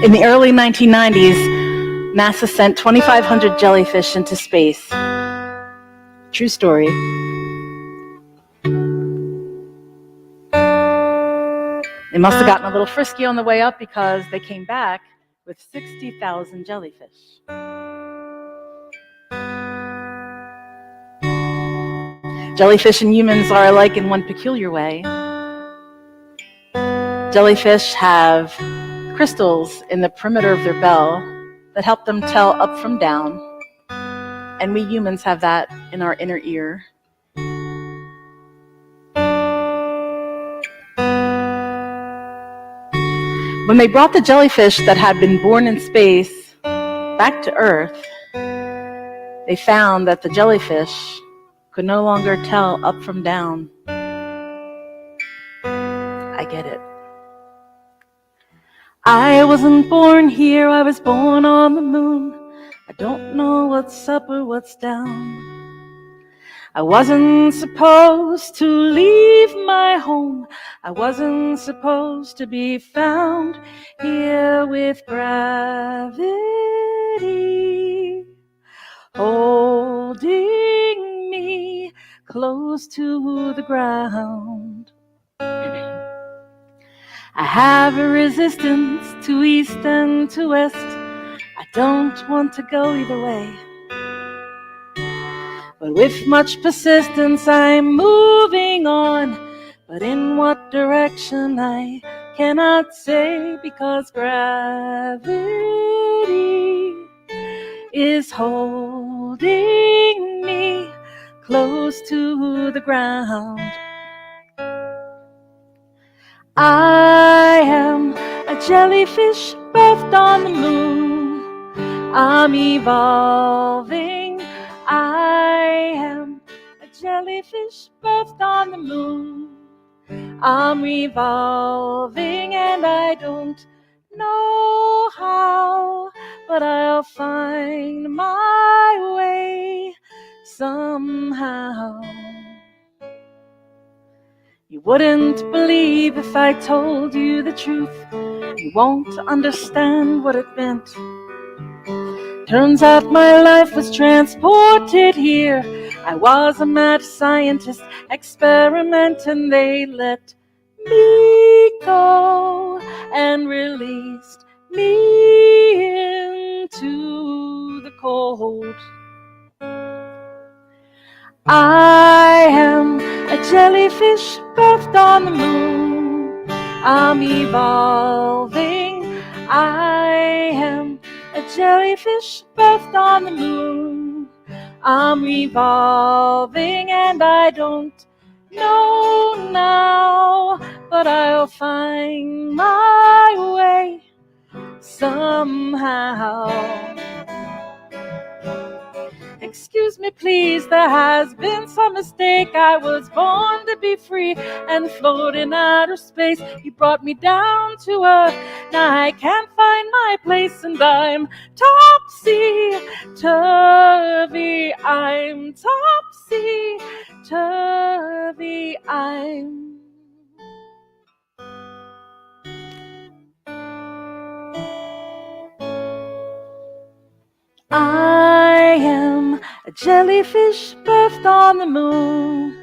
In the early 1990s, NASA sent 2,500 jellyfish into space. True story. They must have gotten a little frisky on the way up because they came back with 60,000 jellyfish. Jellyfish and humans are alike in one peculiar way. Jellyfish have crystals in the perimeter of their bell that help them tell up from down, and we humans have that in our inner ear. When they brought the jellyfish that had been born in space back to Earth, they found that the jellyfish could no longer tell up from down. I get it. I wasn't born here, I was born on the moon. I don't know what's up or what's down. I wasn't supposed to leave my home. I wasn't supposed to be found here with gravity holding me close to the ground. I have a resistance to east and to west. I don't want to go either way. But with much persistence I'm moving on. But in what direction I cannot say, because gravity is holding me close to the ground. I am a jellyfish birthed on the moon. I'm evolving. I am a jellyfish birthed on the moon. I'm revolving and I don't know how, but I'll find my way somehow. You wouldn't believe if I told you the truth. You won't understand what it meant. Turns out my life was transported here. I was a mad scientist experiment, and they let me go and released me into the cold. I am a jellyfish birthed on the moon. I'm evolving. I am a jellyfish birthed on the moon. I'm revolving and I don't know now, but I'll find my way somehow. Excuse me, please, there has been some mistake. I was born to be free and float in outer space. You brought me down to earth. Now I can't find my place and I'm topsy-turvy. I'm topsy-turvy. I am a jellyfish birthed on the moon.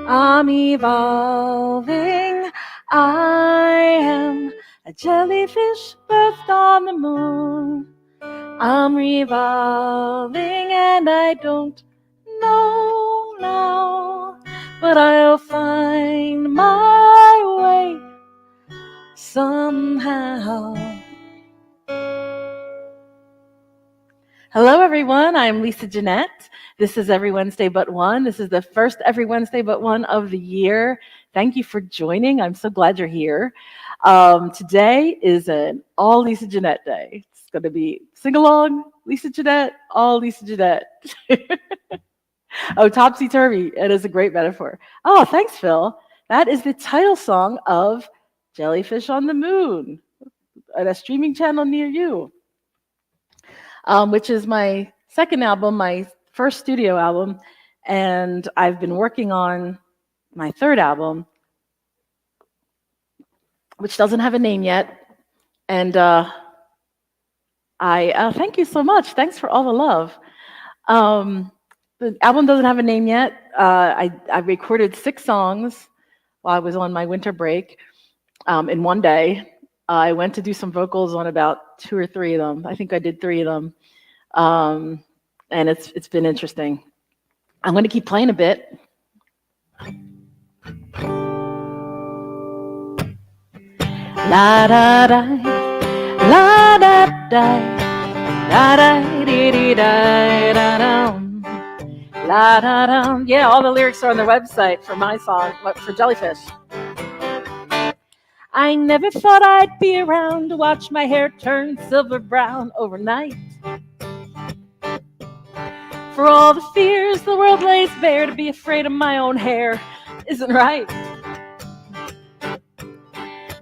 I'm evolving. I am a jellyfish birthed on the moon. I'm revolving and I don't know now, but I'll find my way somehow. Hello, everyone. I'm Lisa Jeanette. This is Every Wednesday But One. This is the first Every Wednesday But One of the year. Thank you for joining. I'm so glad you're here. Today is an all Lisa Jeanette day. It's going to be sing-along, Lisa Jeanette, all Lisa Jeanette. Oh, topsy-turvy. It is a great metaphor. Oh, thanks, Phil. That is the title song of Jellyfish on the Moon at a streaming channel near you. Which is my second album, my first studio album, and I've been working on my third album, which doesn't have a name yet, and I thank you so much. Thanks for all the love. Um, the album doesn't have a name yet. I recorded 6 songs while I was on my winter break in one day. I went to do some vocals on about 2 or 3 of them. I think I did 3 of them, um, and it's been interesting. I'm going to keep playing a bit. La da da, la da da, da da dee dee da da dum, la da dum. Yeah, all the lyrics are on the website for my song, for Jellyfish. I never thought I'd be around to watch my hair turn silver brown overnight. For all the fears the world lays bare, to be afraid of my own hair isn't right.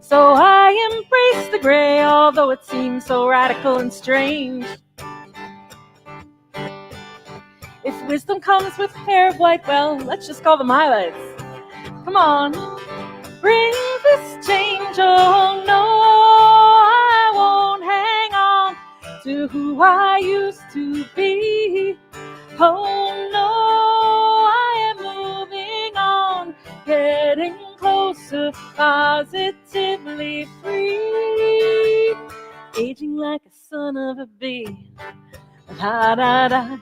So I embrace the gray, although it seems so radical and strange. If wisdom comes with hair of white, well, let's just call them highlights. Come on, bring this change. Oh no, I won't hang on to who I used to be. Oh no, I am moving on, getting closer, positively free, aging like a son of a bee. La da da,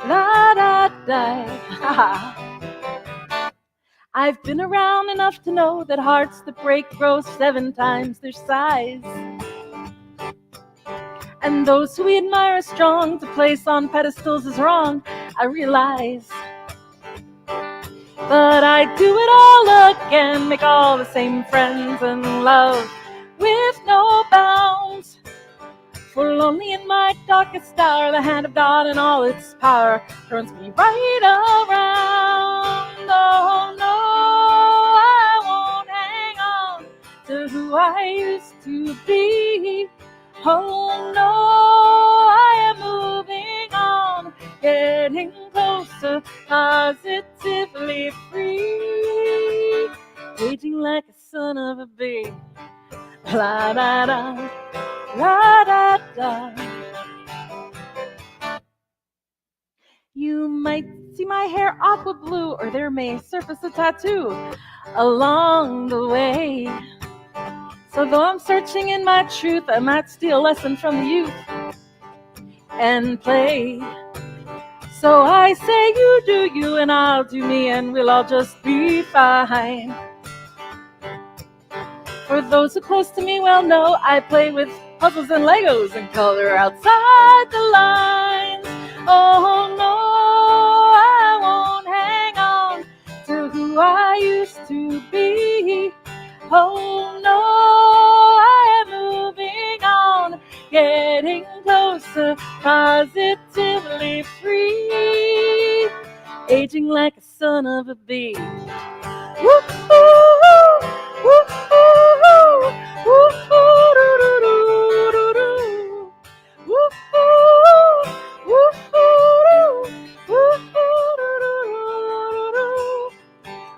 la da da. I've been around enough to know that hearts that break grow 7 times their size. And those who we admire are strong, to place on pedestals is wrong, I realize. But I do it all again, make all the same friends and love with no bounds. For lonely in my darkest hour, the hand of God in all its power turns me right around. Oh no, I won't hang on to who I used to be. Oh no, I am moving on, getting closer, positively free, aging like a son of a bee. La da da, la da da. You might see my hair aqua blue, or there may surface a tattoo along the way. So though I'm searching in my truth, I might steal a lesson from the youth and play. So I say you do you and I'll do me, and we'll all just be fine. For those who close to me well know I play with puzzles and Legos and color outside the lines. Oh no, I won't hang on to who I used to be. Oh no, I am moving on, getting closer, positively free, aging like a son of a bee. Woo-hoo, woo-hoo, woo-hoo-doo-doo-doo-doo-doo. Woo-hoo, woo-hoo, woo-hoo-doo-doo-doo-doo.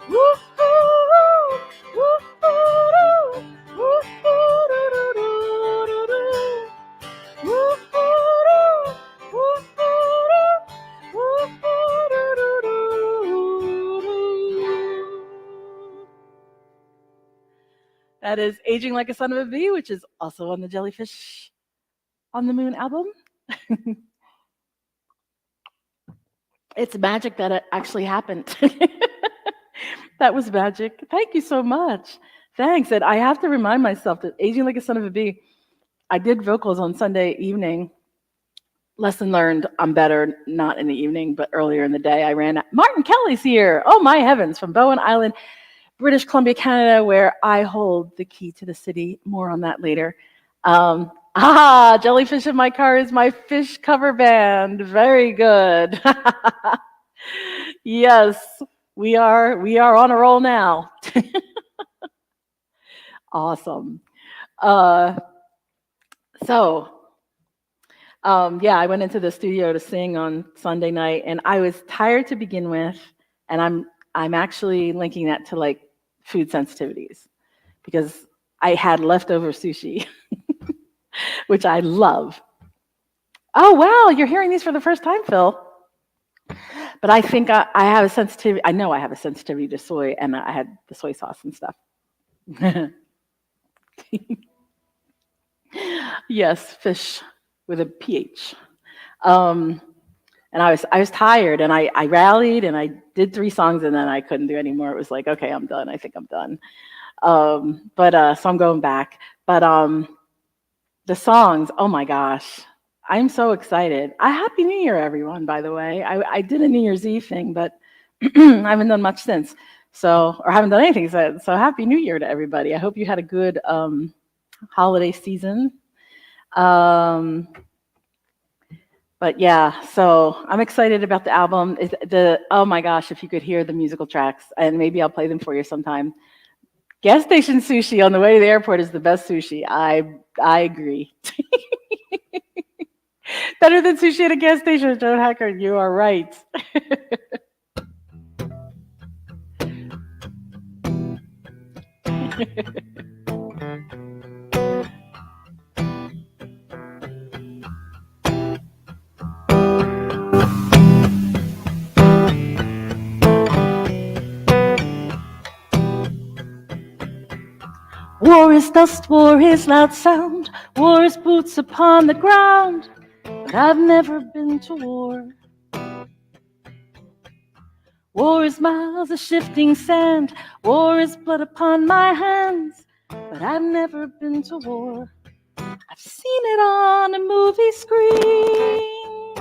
Woo-hoo, woo-hoo, woo-hoo-doo-doo-doo-doo. Woo-hoo, woo-hoo-doo-doo-doo-doo. That is Aging Like a Son of a Bee, which is also on the Jellyfish on the Moon album. It's magic that it actually happened. That was magic. Thank you so much. Thanks. And I have to remind myself that Aging Like a Son of a Bee, I did vocals on Sunday evening. Lesson learned, I'm better not in the evening, but earlier in the day. I ran. Martin Kelly's here. Oh, my heavens, from Bowen Island, British Columbia, Canada, where I hold the key to the city. More on that later. Jellyfish in My Car is my fish cover band. Very good. Yes, we are on a roll now. Awesome. Yeah, I went into the studio to sing on Sunday night, and I was tired to begin with, and I'm actually linking that to like food sensitivities, because I had leftover sushi, which I love. Oh, wow, you're hearing these for the first time, Phil. But I think I have a sensitivity. I know I have a sensitivity to soy, and I had the soy sauce and stuff. Yes, fish with a PH. Um, and I was tired, and I rallied, and I did 3 songs, and then I couldn't do anymore. It was like, okay, I'm done. I think I'm done. So I'm going back. But the songs, oh my gosh, I'm so excited. Happy New Year, everyone, by the way. I did a New Year's Eve thing, but I haven't done much since. Or haven't done anything since. So Happy New Year to everybody. I hope you had a good holiday season. But yeah, so I'm excited about the album. Oh my gosh, if you could hear the musical tracks, and maybe I'll play them for you sometime. Gas station sushi on the way to the airport is the best sushi. I agree. Better than sushi at a gas station, Joan Hacker. You are right. War is dust, war is loud sound, war is boots upon the ground, but I've never been to war. War is miles of shifting sand, war is blood upon my hands, but I've never been to war. I've seen it on a movie screen.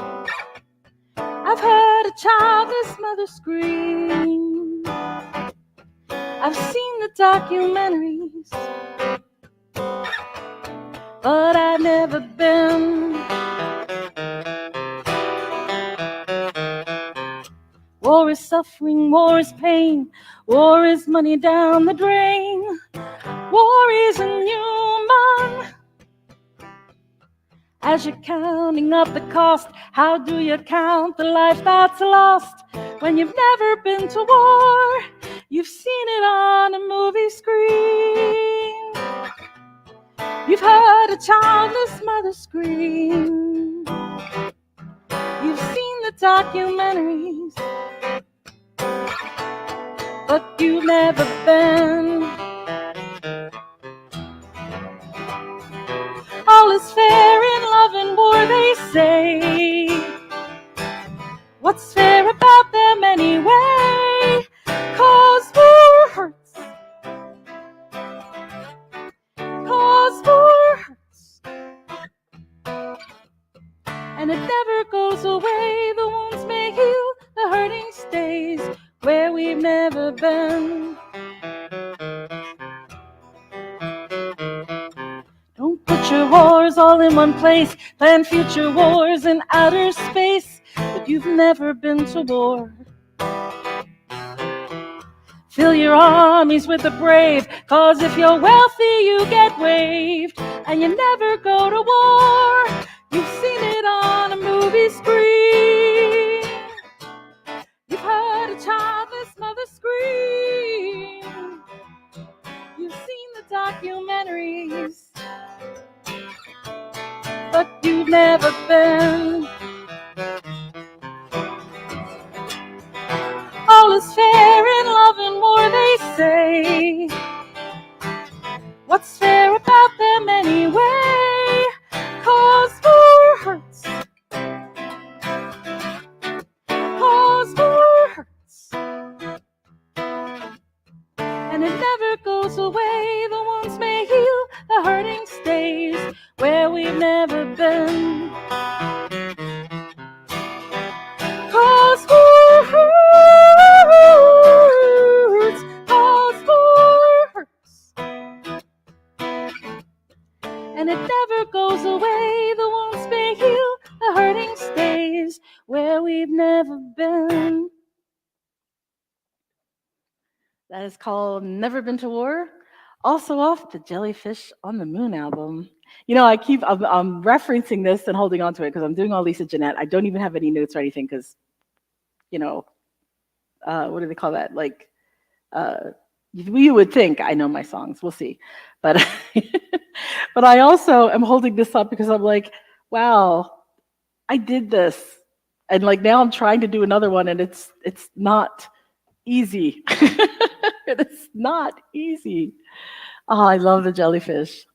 I've heard a childless mother scream. I've seen the documentaries, but I've never been. War is suffering, war is pain, war is money down the drain. War is inhuman. As you're counting up the cost, how do you count the life that's lost? When you've never been to war, you've seen it on a movie screen. You've heard a childless mother scream. You've seen the documentaries, but you've never been. All is fair in love and war, they say. What's fair about them anyway? 'Cause war hurts. 'Cause war hurts. And it never goes away. The wounds may heal, the hurting stays where we've never been. Don't put your wars all in one place. Plan future wars in outer space, but you've never been to war. Fill your armies with the brave, 'cause if you're wealthy you get waived, and you never go to war. You've seen it on a movie screen. You've heard a childless mother scream. You've seen the documentaries, but you've never been. All is fair in love and war, they say. What's fair about them anyway? 'Cause war hurts. 'Cause war hurts. And it never goes away. The wounds may heal, the hurting stays where we've never been. 'Cause war hurts. 'Cause war hurts. And it never goes away. The wounds may heal, the hurting stays where we've never been. That is called Never Been to War, also off the Jellyfish on the Moon album. You know, I'm referencing this and holding on to it because I'm doing all Lisa Jeanette. I don't even have any notes or anything because, you know, what do they call that? Like, you would think I know my songs. We'll see. But, but I also am holding this up because I'm like, wow, I did this, and like now I'm trying to do another one, and it's not easy. It's not easy. Oh, I love the jellyfish.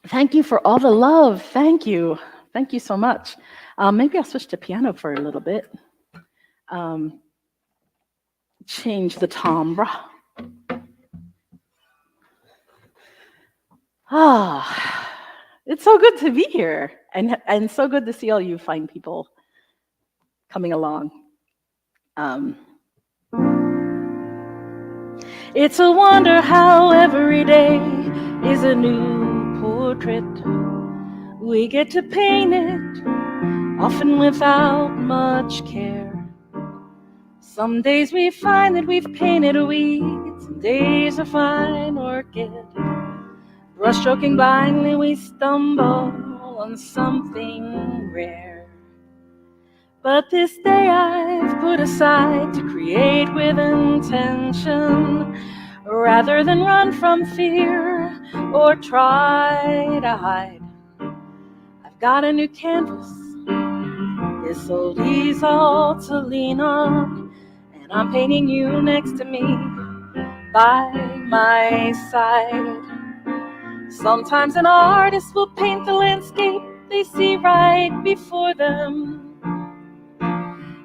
Thank you for all the love. Thank you. Thank you so much. Maybe I'll switch to piano for a little bit. Um, change the timbre. Ah, it's so good to be here, and so good to see all you fine people coming along. Um, it's a wonder how every day is a new portrait. We get to paint it, often without much care. Some days we find that we've painted weeds, some days a fine orchid. Brush-stroking blindly, we stumble on something rare. But this day I've put aside to create with intention, rather than run from fear or try to hide. I've got a new canvas, this old easel to lean on, and I'm painting you next to me, by my side. Sometimes an artist will paint the landscape they see right before them.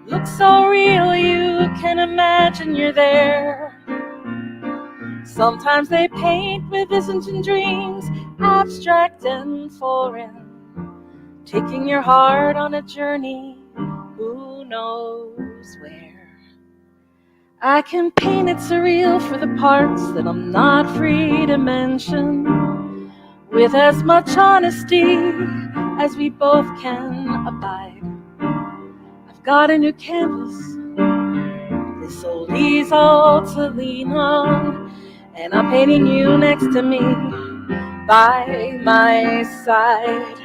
Looks so real you can imagine you're there. Sometimes they paint with visions and dreams, abstract and foreign, taking your heart on a journey, who knows where. I can paint it surreal for the parts that I'm not free to mention, with as much honesty as we both can abide. I've got a new canvas, this old easel to lean on, and I'm painting you next to me, by my side.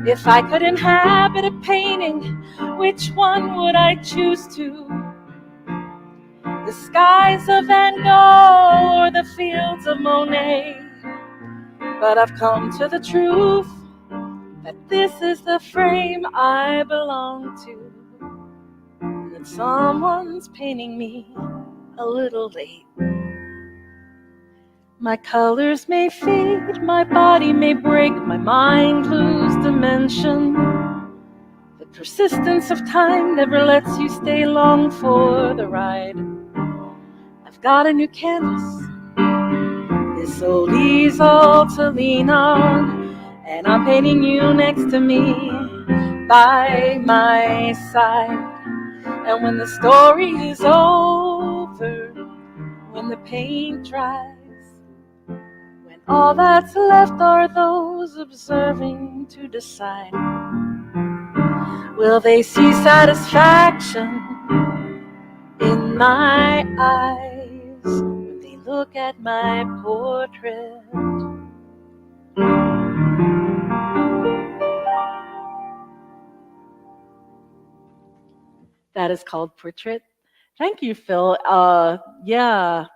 If I could inhabit a painting, which one would I choose to? The skies of Van Gogh or the fields of Monet? But I've come to the truth that this is the frame I belong to, and that someone's painting me a little late. My colors may fade, my body may break, my mind lose dimension. The persistence of time never lets you stay long for the ride. I've got a new canvas, this old easel to lean on, and I'm painting you next to me, by my side. And when the story is over, when the paint dries, when all that's left are those observing to decide, will they see satisfaction in my eyes when they look at my portrait? That is called Portrait. Thank you, Phil. Yeah.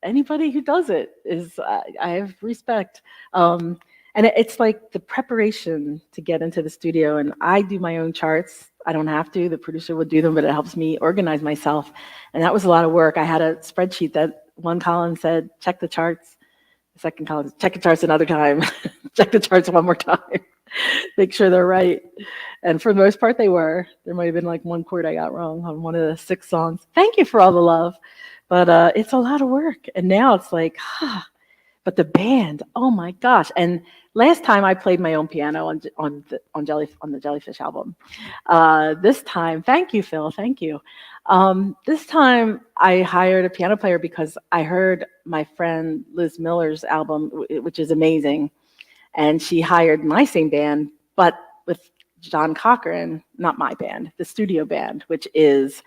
Anybody who does it is, I have respect. And it's like the preparation to get into the studio. And I do my own charts. I don't have to. The producer would do them, but it helps me organize myself. And that was a lot of work. I had a spreadsheet that one column said, check the charts. The second column, check the charts another time. Check the charts one more time. Make sure they're right. And for the most part, they were. There might have been like one chord I got wrong on one of the 6 songs. Thank you for all the love. But it's a lot of work. And now it's like, but the band, oh my gosh. And last time I played my own piano on the Jellyfish album. This time, thank you, Phil, thank you. This time I hired a piano player because I heard my friend Liz Miller's album, which is amazing. And she hired my same band, but with John Cochran, not my band, the studio band, which is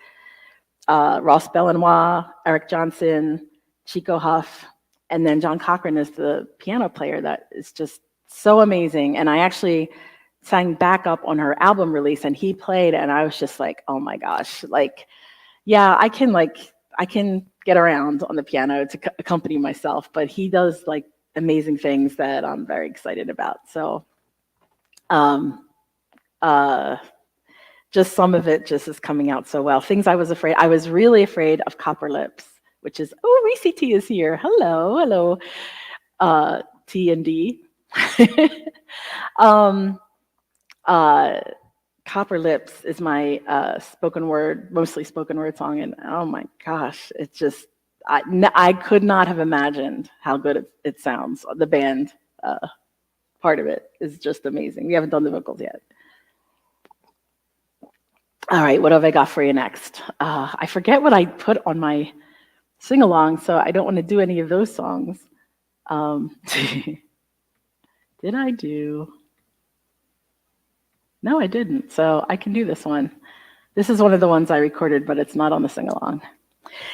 Ross Belenois, Eric Johnson, Chico Huff, and then John Cochran is the piano player that is just so amazing. And I actually sang backup on her album release, and he played, and I was just like, oh my gosh, like, yeah, I can get around on the piano to accompany myself, but he does like amazing things that I'm very excited about. So Um, uh, just some of it just is coming out so well. Things I was really afraid of Copper Lips, which is, oh, Reese T is here. Hello, hello, T and D. um, uh, Copper Lips is my mostly spoken word song, and oh my gosh, it's just, I could not have imagined how good it sounds. The band part of it is just amazing. We haven't done the vocals yet. All right, what have I got for you next? I forget what I put on my sing-along, so I don't want to do any of those songs. Did I do? No, I didn't, so I can do this one. This is one of the ones I recorded, but it's not on the sing-along.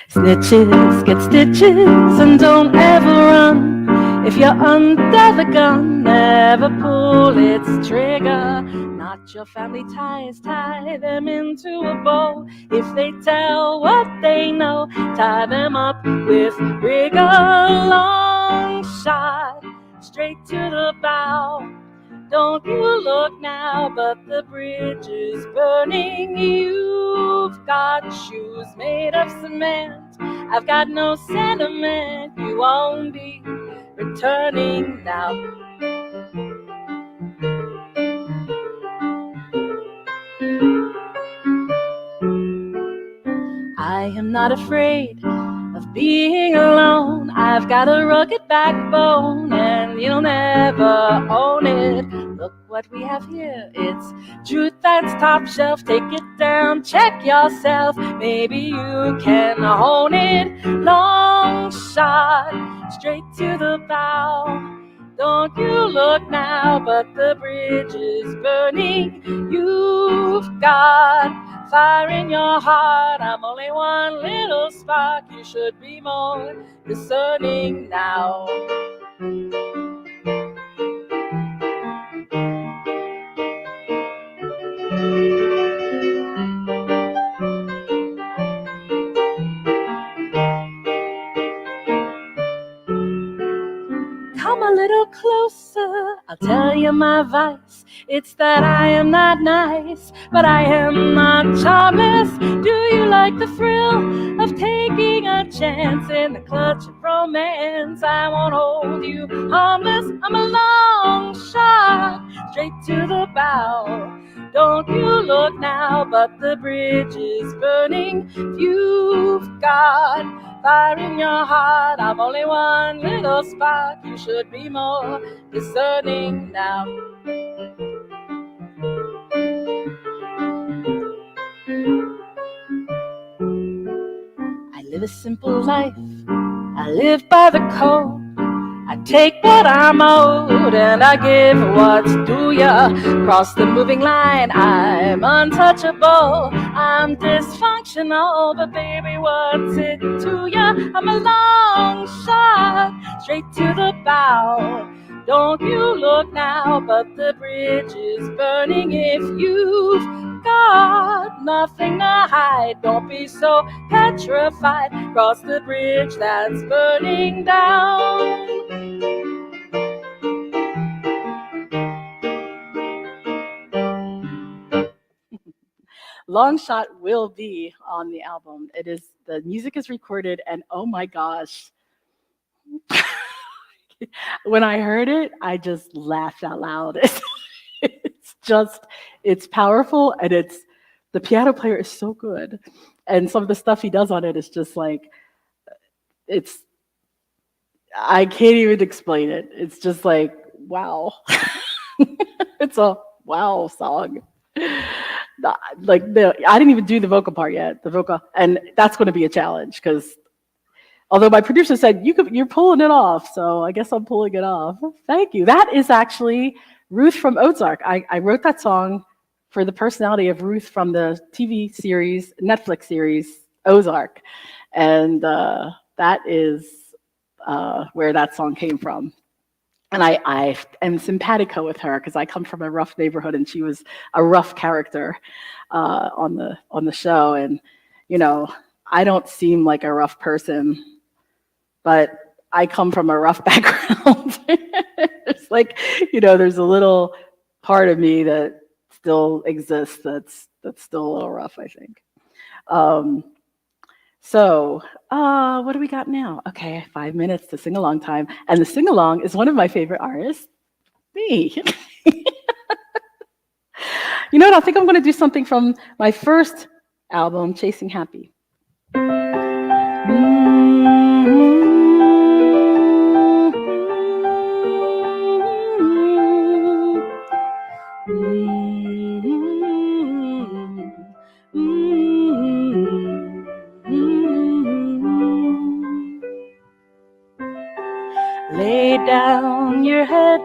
Snitches get stitches and don't ever run. If you're under the gun, never pull its trigger. Not your family ties, tie them into a bow. If they tell what they know, tie them up with rigor. Long shot, straight to the bow. Don't you look now, but the bridge is burning. You've got shoes made of cement. I've got no sentiment. You won't be returning now. I am not afraid of being alone. I've got a rugged backbone and you'll never own it. Look what we have here, it's truth that's top shelf. Take it down, check yourself, maybe you can own it. Long shot, straight to the bow. Don't you look now, but the bridge is burning. You've got fire in your heart. I'm only one little spark. You should be more discerning now. Come a little closer, I'll tell you my vice. It's that I am not nice, but I am not charmless. Do you like the thrill of taking a chance in the clutch of romance? I won't hold you harmless. I'm a long shot, straight to the bow. Don't you look now, but the bridge is burning. You've got fire in your heart. I'm only one little spark. You should be more discerning now. I live a simple life. I live by the code. I take what I'm owed and I give what's due ya. Cross the moving line, I'm untouchable. I'm dysfunctional, but baby, what's it to ya? I'm a long shot, straight to the bow. Don't you look now, but the bridge is burning. If you've got nothing to hide, don't be so petrified. Cross the bridge that's burning down. Longshot will be on the album. The music is recorded, and oh my gosh. When I heard it, I just laughed out loud. It's powerful, and the piano player is so good. And some of the stuff he does on it is just like, I can't even explain it. It's just like, wow. It's a wow song. I didn't even do the vocal part yet. And that's going to be a challenge because although my producer said you're pulling it off, so I guess I'm pulling it off. Thank you. That is actually Ruth from Ozark. I wrote that song for the personality of Ruth from the TV series, Netflix series Ozark, and that is where that song came from. And I am simpatico with her because I come from a rough neighborhood, and she was a rough character on the show. And I don't seem like a rough person, but I come from a rough background. It's like there's a little part of me that still exists that's still a little rough, I think. Um, what do we got now? Okay, 5 minutes to sing along time. And the sing along is one of my favorite artists, me. You know what? I think I'm going to do something from my first album, Chasing Happy. Lay down your head,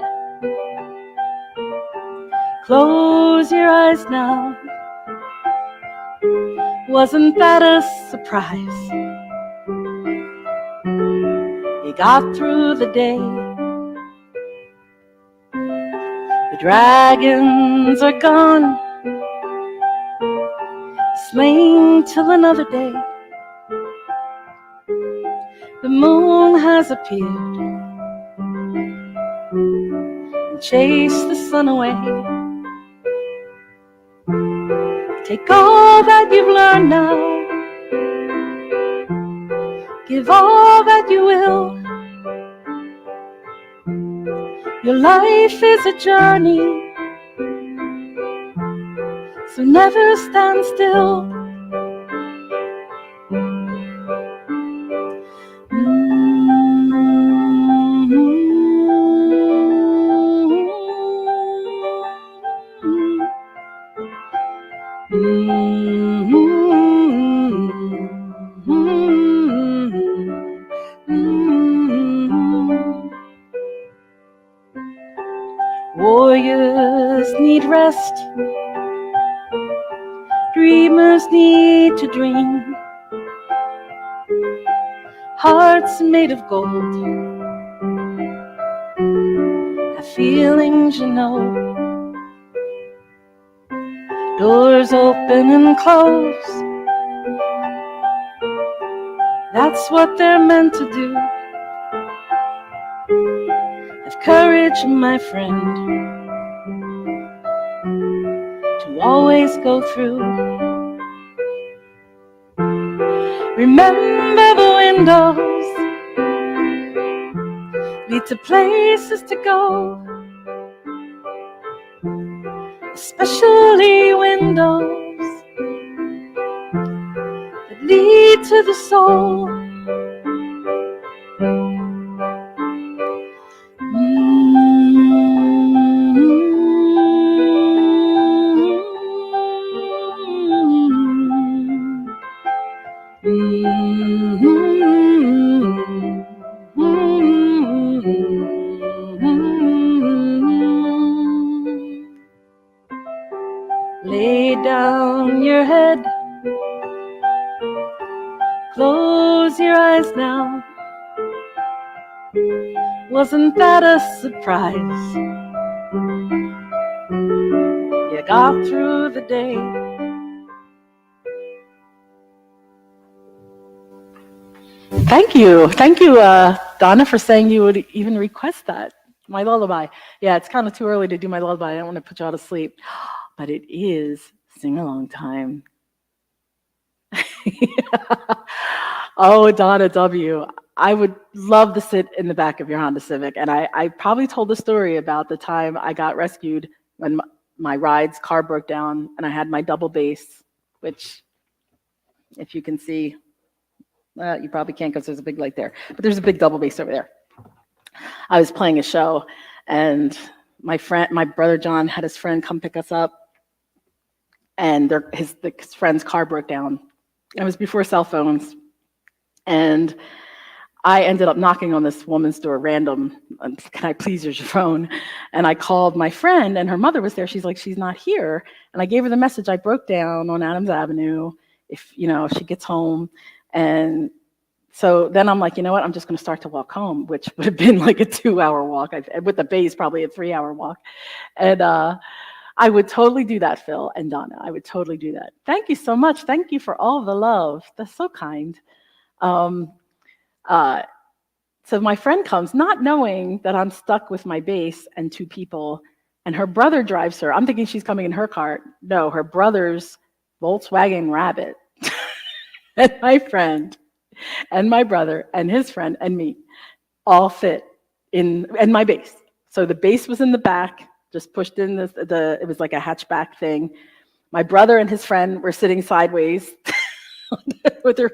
close your eyes now. Wasn't that a surprise? You got through the day. The dragons are gone, slain till another day. The moon has appeared and chased the sun away. Take all that you've learned now, give all that you will. Your life is a journey, so never stand still. Warriors need rest, dreamers need to dream. Hearts made of gold have feelings, you know. Doors open and close, that's what they're meant to do. Have courage, my friend, to always go through. Remember the windows lead to places to go, especially windows that lead to the soul. Lay down your head, close your eyes now. Wasn't that a surprise? You got through the day. Thank you, Donna, for saying you would even request that. My lullaby. Yeah, it's kind of too early to do my lullaby. I don't want to put you all to sleep. But it is sing-along time. Oh, Donna W., I would love to sit in the back of your Honda Civic. And I probably told the story about the time I got rescued when my ride's car broke down and I had my double bass, which, if you can see, you probably can't because there's a big light there, but there's a big double bass over there. I was playing a show and my brother John had his friend come pick us up, and his friend's car broke down. It was before cell phones, and I ended up knocking on this woman's door random. Can I please use your phone? And I called my friend, and her mother was there. She's like, she's not here. And I gave her the message. I broke down on Adams Avenue. If she gets home, and so then I'm like, you know what? I'm just going to start to walk home, which would have been like a 2-hour walk. With the bass, probably a 3-hour walk. And I would totally do that, Phil and Donna. I would totally do that. Thank you so much. Thank you for all the love. That's so kind. So my friend comes, not knowing that I'm stuck with my bass and 2 people and her brother drives her. I'm thinking she's coming in her car. No, her brother's Volkswagen Rabbit. And my friend and my brother and his friend and me all fit in, and my bass. So the bass was in the back, just pushed in it was like a hatchback thing. My brother and his friend were sitting sideways with their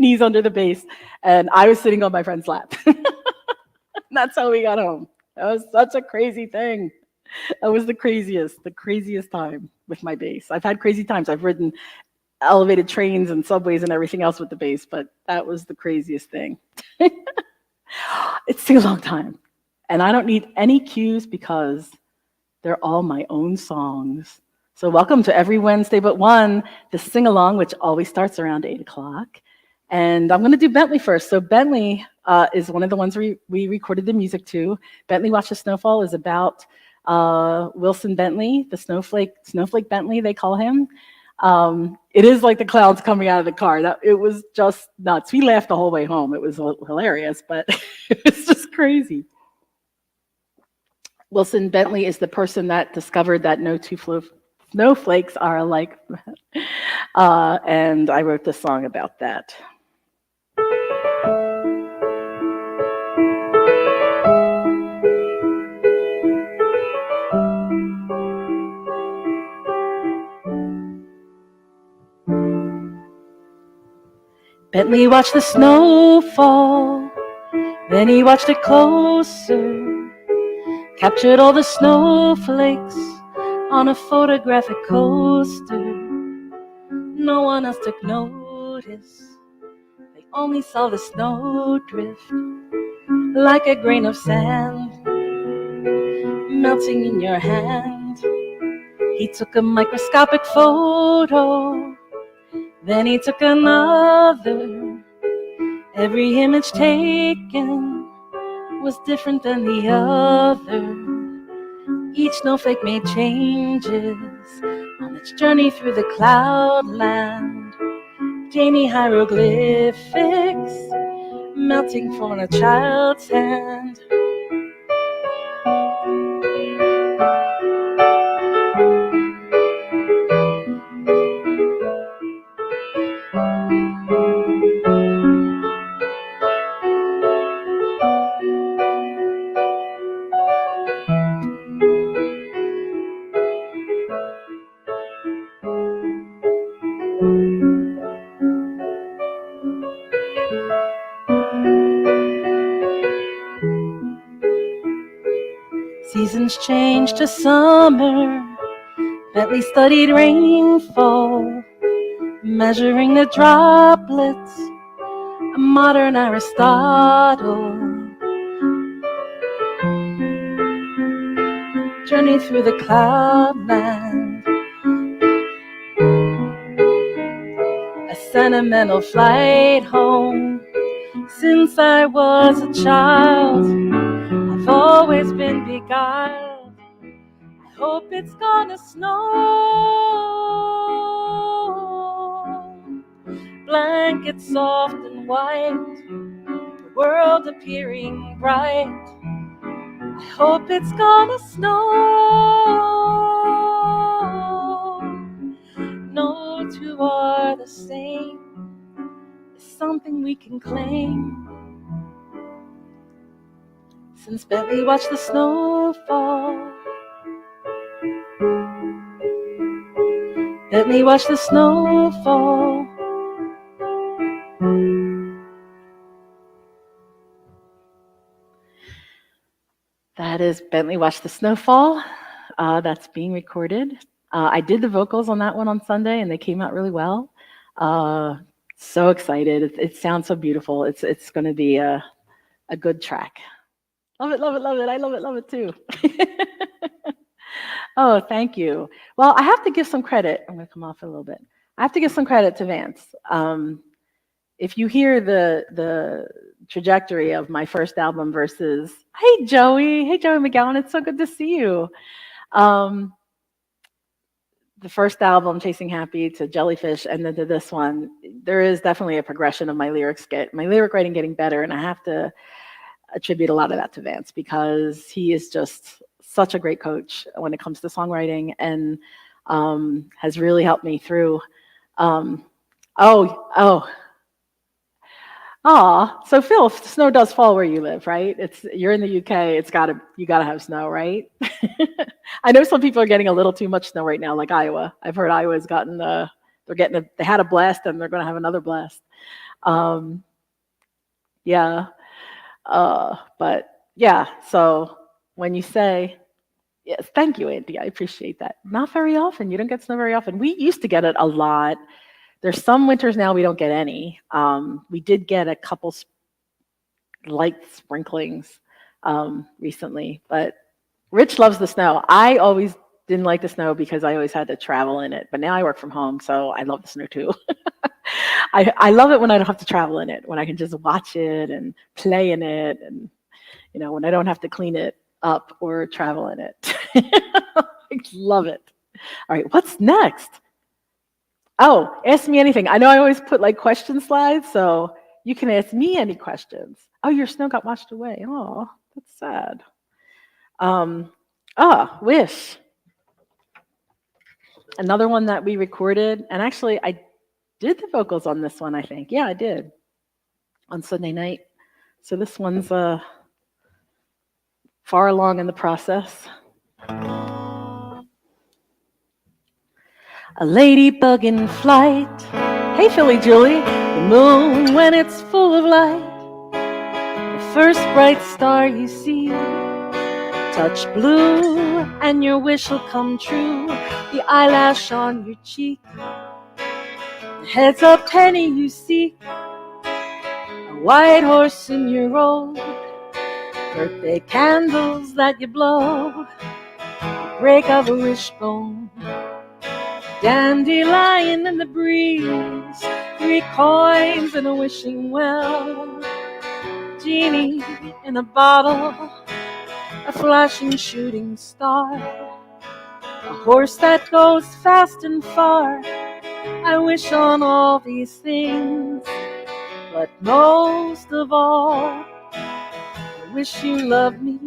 knees under the bass, and I was sitting on my friend's lap. That's how we got home. That was such a crazy thing. That was the craziest time with my bass. I've had crazy times. I've ridden elevated trains and subways and everything else with the bass, but that was the craziest thing. It's a long time, and I don't need any cues because they're all my own songs. So welcome to Every Wednesday But One, the sing-along, which always starts around 8 o'clock. And I'm going to do Bentley first. So Bentley is one of the ones we recorded the music to. Bentley Watch the Snowfall is about Wilson Bentley, the Snowflake Bentley, they call him. It is like the clouds coming out of the car. It was just nuts. We laughed the whole way home. It was hilarious, but it was just crazy. Wilson Bentley is the person that discovered that no two snowflakes are alike. And I wrote this song about that. Bentley watched the snow fall, then he watched it closer, captured all the snowflakes on a photographic coaster. No one else took notice, they only saw the snowdrift like a grain of sand melting in your hand. He took a microscopic photo, then he took another. Every image taken was different than the other. Each snowflake made changes on its journey through the cloudland. Tiny hieroglyphics melting from a child's hand. Seasons changed to summer. Bentley studied rainfall, measuring the droplets, a modern Aristotle. Journey through the cloudland, a sentimental flight home. Since I was a child, I've always been beguiled. I hope it's gonna snow. Blankets soft and white, the world appearing bright. I hope it's gonna snow. No two are the same. It's something we can claim. Since Bentley watched the snowfall, Bentley watched the snowfall. That is Bentley Watched the Snowfall. That's being recorded. I did the vocals on that one on Sunday, and they came out really well. So excited. It sounds so beautiful. It's going to be a good track. Love it, love it, love it. I love it too. Oh, thank you. Well, I have to give some credit. I'm going to come off a little bit. I have to give some credit to Vance. If you hear the trajectory of my first album versus, hey Joey McGowan, it's so good to see you. The first album, Chasing Happy, to Jellyfish, and then to this one, there is definitely a progression of my lyric writing getting better, and I have to attribute a lot of that to Vance because he is just such a great coach when it comes to songwriting, and has really helped me through. Um, oh, so Phil, if snow does fall where you live, right? You're in the UK. You gotta have snow, right? I know some people are getting a little too much snow right now, like Iowa. I've heard Iowa's gotten they had a blast and they're gonna have another blast. Um, yeah, but yeah. So when you say yes, thank you, Andy. I appreciate that. Not very often. You don't get snow very often. We used to get it a lot. There's some winters now we don't get any. We did get a couple light sprinklings recently, but Rich loves the snow. I always didn't like the snow because I always had to travel in it, but now I work from home, so I love the snow too. I love it when I don't have to travel in it, when I can just watch it and play in it, and when I don't have to clean it up or travel in it. I love it. All right, what's next? Oh, ask me anything. I know I always put like question slides, so you can ask me any questions. Oh, your snow got washed away. Oh, that's sad. Wish. Another one that we recorded, and actually I did the vocals on this one, I think. Yeah, I did. On Sunday night. So this one's far along in the process. A ladybug in flight. Hey, Philly Julie. The moon when it's full of light. The first bright star you see. Touch blue and your wish will come true. The eyelash on your cheek. The heads up penny you seek. A white horse in your road. Birthday candles that you blow. The break of a wishbone. Dandelion in the breeze, 3 coins in a wishing well, genie in a bottle, a flashing shooting star, a horse that goes fast and far. I wish on all these things, but most of all, I wish you loved me.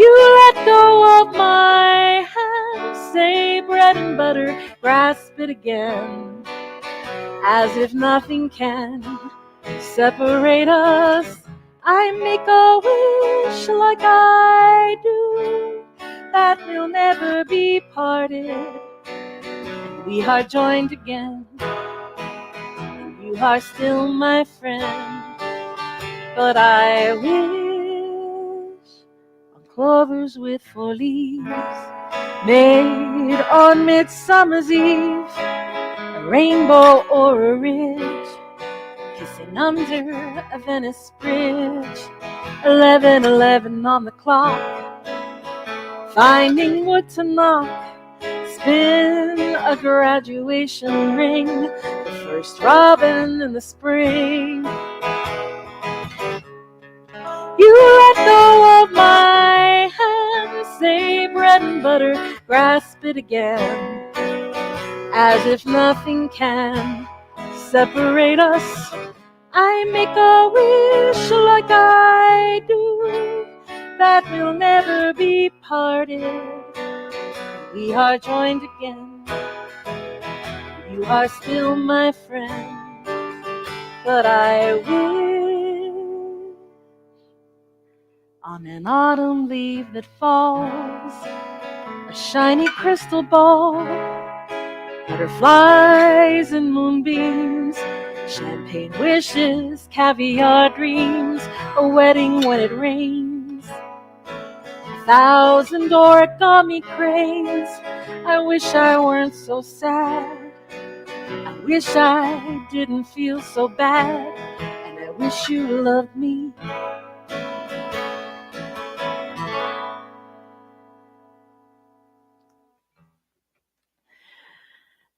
You let go of my hand, say bread and butter, grasp it again, as if nothing can separate us. I make a wish like I do, that we'll never be parted, and we are joined again, and you are still my friend, but I wish clovers with 4 leaves, made on Midsummer's Eve, a rainbow or a ridge, kissing under a Venice bridge, 11:11 on the clock, finding wood to knock, spin a graduation ring, the first robin in the spring. You let go of my hand, say bread and butter, grasp it again, as if nothing can separate us. I make a wish like I do, that we'll never be parted. We are joined again. You are still my friend, but I wish on an autumn leaf that falls, a shiny crystal ball, butterflies and moonbeams, champagne wishes, caviar dreams, a wedding when it rains, 1,000 origami cranes. I wish I weren't so sad, I wish I didn't feel so bad, and I wish you loved me.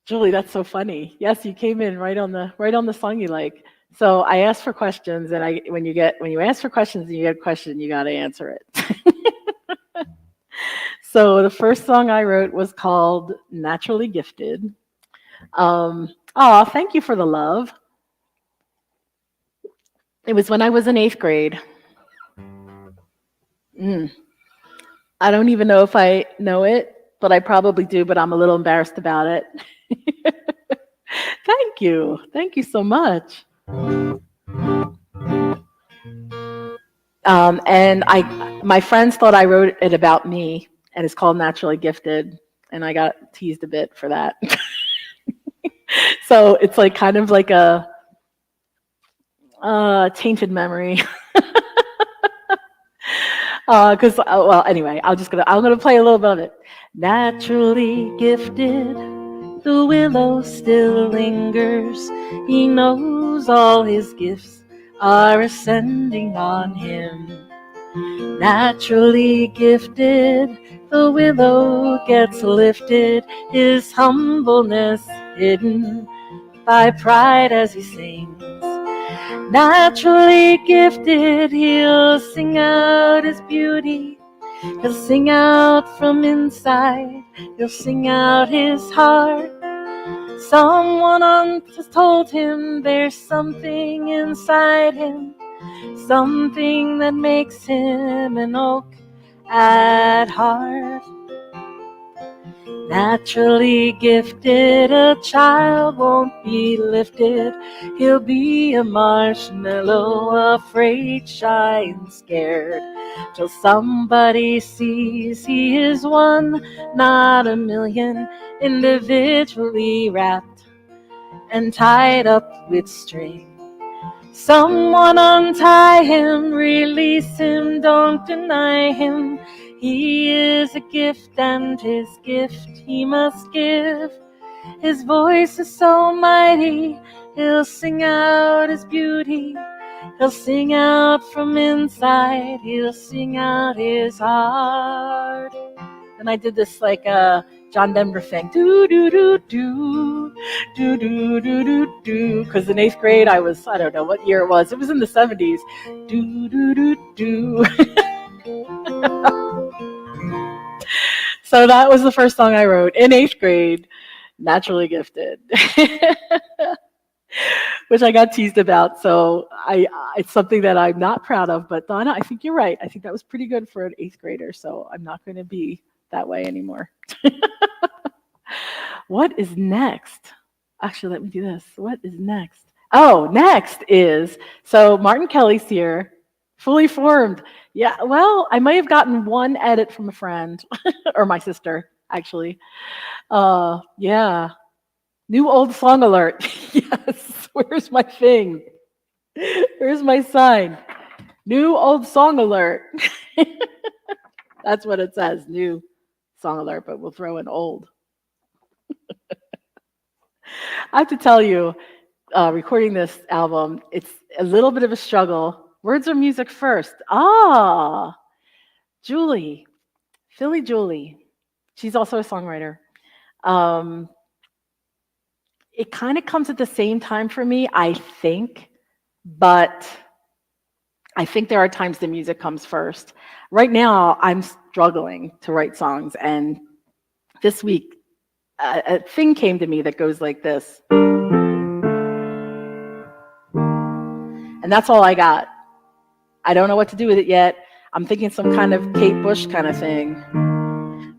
Julie, that's so funny. Yes, you came in right on the song you like. So I asked for questions, and when you ask for questions and you get a question, you got to answer it. So the first song I wrote was called "Naturally Gifted." Thank you for the love. It was when I was in 8th grade. Mm. I don't even know if I know it, but I probably do, but I'm a little embarrassed about it. Thank you. Thank you so much. My friends thought I wrote it about me, and it's called Naturally Gifted, and I got teased a bit for that. So it's like kind of like a tainted memory. Because well, anyway, I'm gonna play a little bit of it. Naturally gifted, the willow still lingers. He knows all his gifts are ascending on him. Naturally gifted, the willow gets lifted, his humbleness hidden by pride as he sings. Naturally gifted, he'll sing out his beauty. He'll sing out from inside. He'll sing out his heart. Someone once told him there's something inside him, something that makes him an oak at heart. Naturally gifted, a child won't be lifted. He'll be a marshmallow, afraid, shy, and scared. Till somebody sees he is one, not a million, individually wrapped and tied up with string. Someone untie him, release him, don't deny him. He is a gift, and his gift he must give. His voice is so mighty, he'll sing out his beauty. He'll sing out from inside, he'll sing out his heart. And I did this like a John Denver thing. Do, do, do, do, do, do, do, do, do. Because in 8th grade, I don't know what year it was. It was in the 70s. Do, do, do, do. So that was the first song I wrote in 8th grade, Naturally Gifted. Which I got teased about, so it's something that I'm not proud of. But Donna, I think you're right. I think that was pretty good for an 8th grader, so I'm not going to be that way anymore. What is next? Actually, let me do this. What is next? Oh, next is, so Martin Kelly's here, fully formed. Yeah, well, I might have gotten one edit from a friend, or my sister, actually. Yeah. New old song alert. Yes, where's my thing? Where's my sign? New old song alert. That's what it says, new song alert, but we'll throw in old. I have to tell you, recording this album, it's a little bit of a struggle. Words or music first? Julie, Philly Julie. She's also a songwriter. It kind of comes at the same time for me, I think, but I think there are times the music comes first. Right now, I'm struggling to write songs, and this week, a thing came to me that goes like this. And that's all I got. I don't know what to do with it yet. I'm thinking some kind of Kate Bush kind of thing.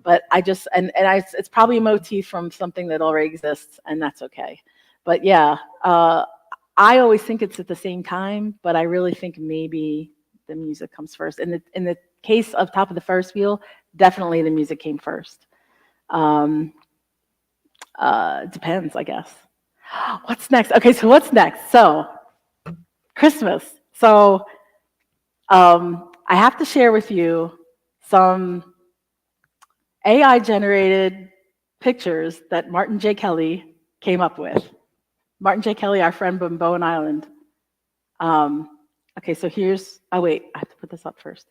But it's probably a motif from something that already exists, and that's okay. But yeah, I always think it's at the same time, but I really think maybe the music comes first. In the case of Top of the Ferris Wheel, definitely the music came first. Depends, I guess. What's next? Okay, so what's next? So, Christmas. So, I have to share with you some AI-generated pictures that Martin J. Kelly came up with. Martin J. Kelly, our friend from Bowen Island. Okay, so here's, oh wait, I have to put this up first.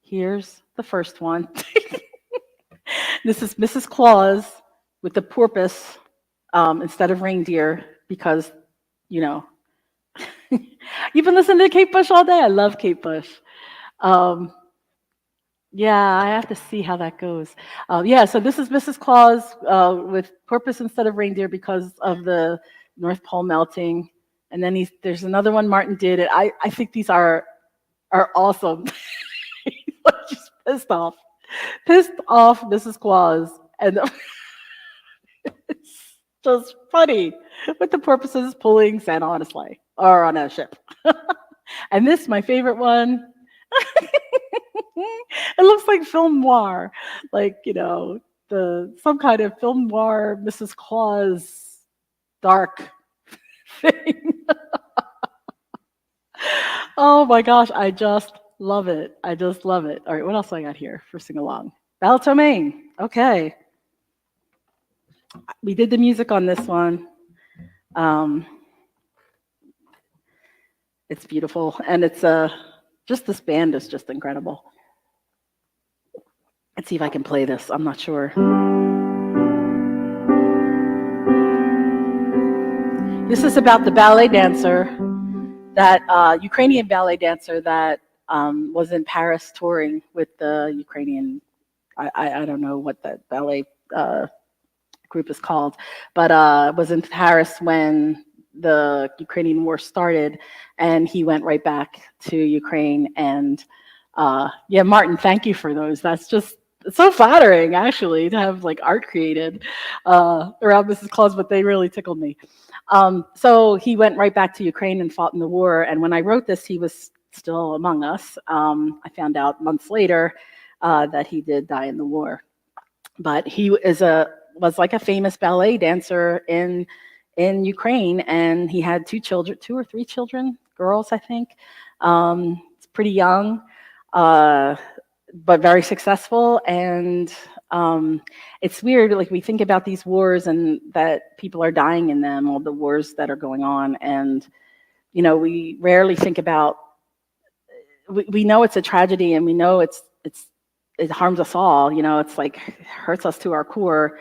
Here's the first one. This is Mrs. Claus with the porpoise instead of reindeer because, you know, you've been listening to Kate Bush all day. I love Kate Bush. Yeah, I have to see how that goes. Yeah, so this is Mrs. Claus with porpoise instead of reindeer because of the North Pole melting And then there's another one Martin did. And I think these are awesome. Just pissed off Mrs. Claus. And it's just funny with the purposes pulling Santa on a sleigh or on a ship. And this, my favorite one, it looks like film noir, like, some kind of film noir Mrs. Claus dark thing. Oh my gosh, I just love it. I just love it. All right, what else I got here for sing along? Balletomane. Okay. We did the music on this one. It's beautiful, and it's just this band is just incredible. Let's see if I can play this. I'm not sure. This is about the ballet dancer, that Ukrainian ballet dancer that was in Paris touring with the Ukrainian. I don't know what that ballet group is called, but was in Paris when the Ukrainian war started, and he went right back to Ukraine. And yeah, Martin, thank you for those. That's just so flattering, actually, to have like art created around Mrs. Claus, but they really tickled me. So he went right back to Ukraine and fought in the war. And when I wrote this, he was still among us. I found out months later that he did die in the war. But he was like a famous ballet dancer in Ukraine, and he had two or three children, girls, I think. It's pretty young, but very successful. And it's weird, like we think about these wars and that people are dying in them, all the wars that are going on, and we rarely think about. We know it's a tragedy, and we know it harms us all. It's like hurts us to our core.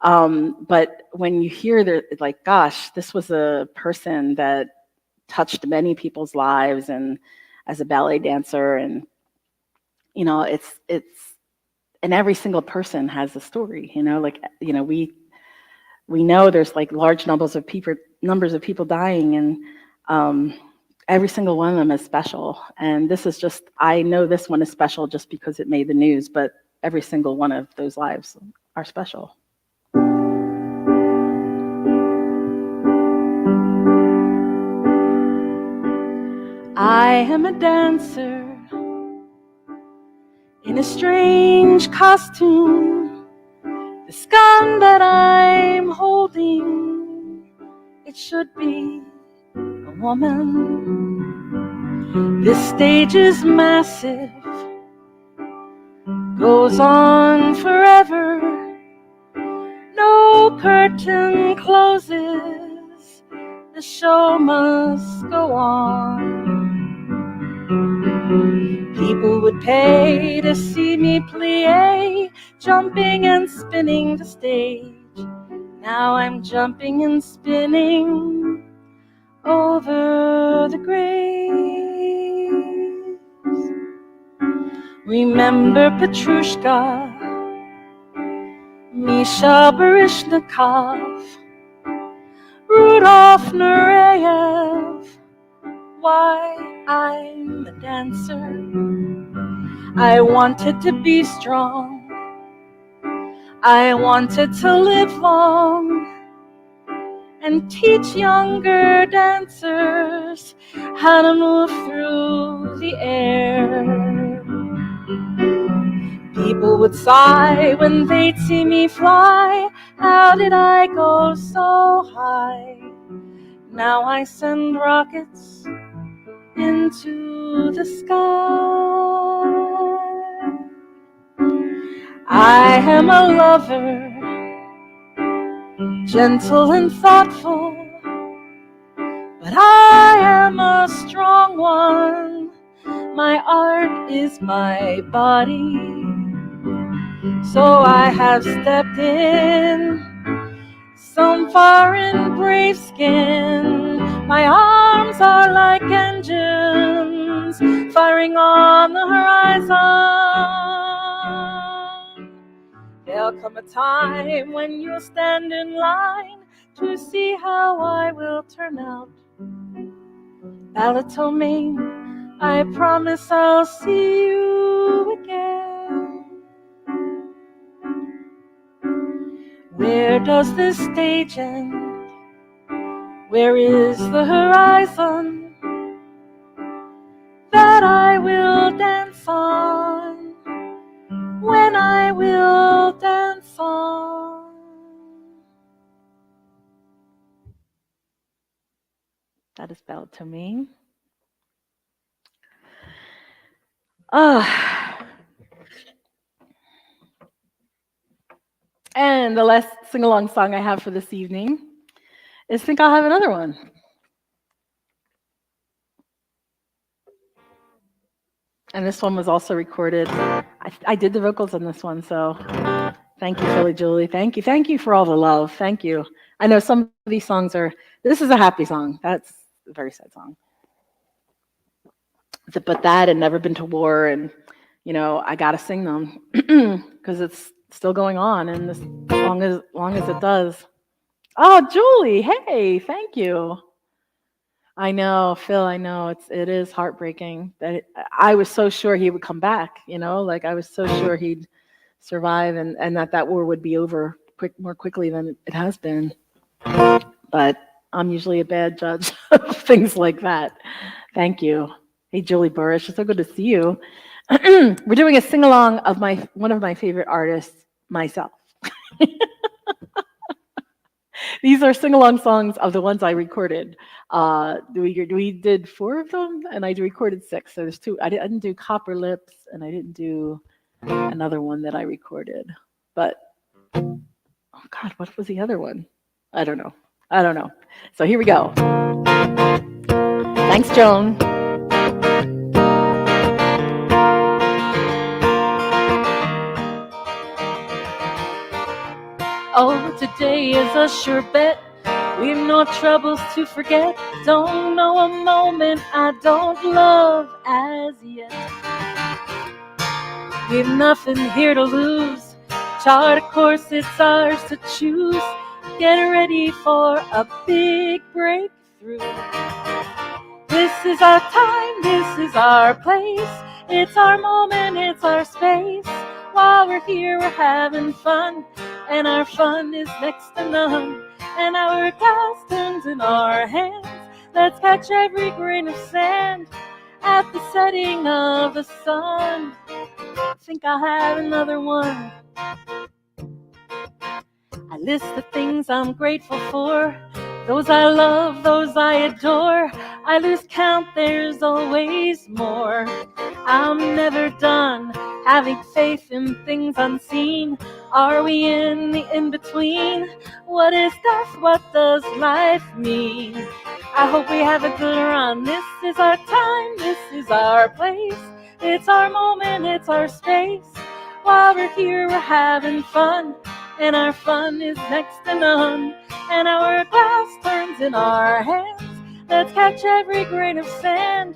But when you hear that, like, gosh, this was a person that touched many people's lives, and as a ballet dancer, and it's and every single person has a story. We know there's like large numbers of people dying, and every single one of them is special. And this is just, I know this one is special just because it made the news, but every single one of those lives are special. I am a dancer in a strange costume. This gun that I'm holding, it should be a woman. This stage is massive, goes on forever. No curtain closes, the show must go on. People would pay to see me plie, jumping and spinning the stage. Now I'm jumping and spinning over the graves. Remember Petrushka, Misha Baryshnikov, Rudolph Nureyev. Why I'm a dancer. I wanted to be strong. I wanted to live long and teach younger dancers how to move through the air. People would sigh when they'd see me fly. How did I go so high? Now I send rockets into the sky. I am a lover, gentle and thoughtful, but I am a strong one. My art is my body, so I have stepped in some foreign brave skin. My arms are like engines firing on the horizon. There'll come a time when you'll stand in line to see how I will turn out. Balletomane, I promise I'll see you again. Where does this stage end? Where is the horizon that I will dance on? When I will dance on. That is Balletomane. And the last sing-along song I have for this evening is Think I'll Have Another One. And this one was also recorded. I did the vocals on this one, so thank you, Philly Julie. Thank you for all the love. Thank you. I know some of these songs are, this is a happy song. That's a very sad song. But that and Never Been to War, and, you know, I gotta sing them because it's still going on, and as long as it does. Oh, Julie, hey, thank you. I know, Phil, I know, it is heartbreaking. I was so sure he would come back, you know, like I was so sure he'd survive and that war would be over more quickly than it has been. But I'm usually a bad judge of things like that. Thank you. Hey, Julie Burrish, it's so good to see you. We're doing a sing-along of one of my favorite artists, myself. These are sing-along songs of the ones I recorded. We did 4 of them, and I recorded 6. So there's 2. I didn't do Copper Lips, and I didn't do another one that I recorded. But, oh God, what was the other one? I don't know. So here we go. Thanks, Joan. Oh, today is a sure bet. We've no troubles to forget. Don't know a moment I don't love as yet. We've nothing here to lose. Chart a course, it's ours to choose. Get ready for a big breakthrough. This is our time, this is our place. It's our moment, it's our space. While we're here, we're having fun, and our fun is next to none. And our glass turns in our hands. Let's catch every grain of sand at the setting of the sun. I think I'll have another one. I list the things I'm grateful for, those I love, those I adore. I lose count, there's always more. I'm never done having faith in things unseen. Are we in the in-between? What is death? What does life mean? I hope we have a good run. This is our time, this is our place. It's our moment, it's our space. While we're here, we're having fun, and our fun is next to none. And our glass turns in our hands. Let's catch every grain of sand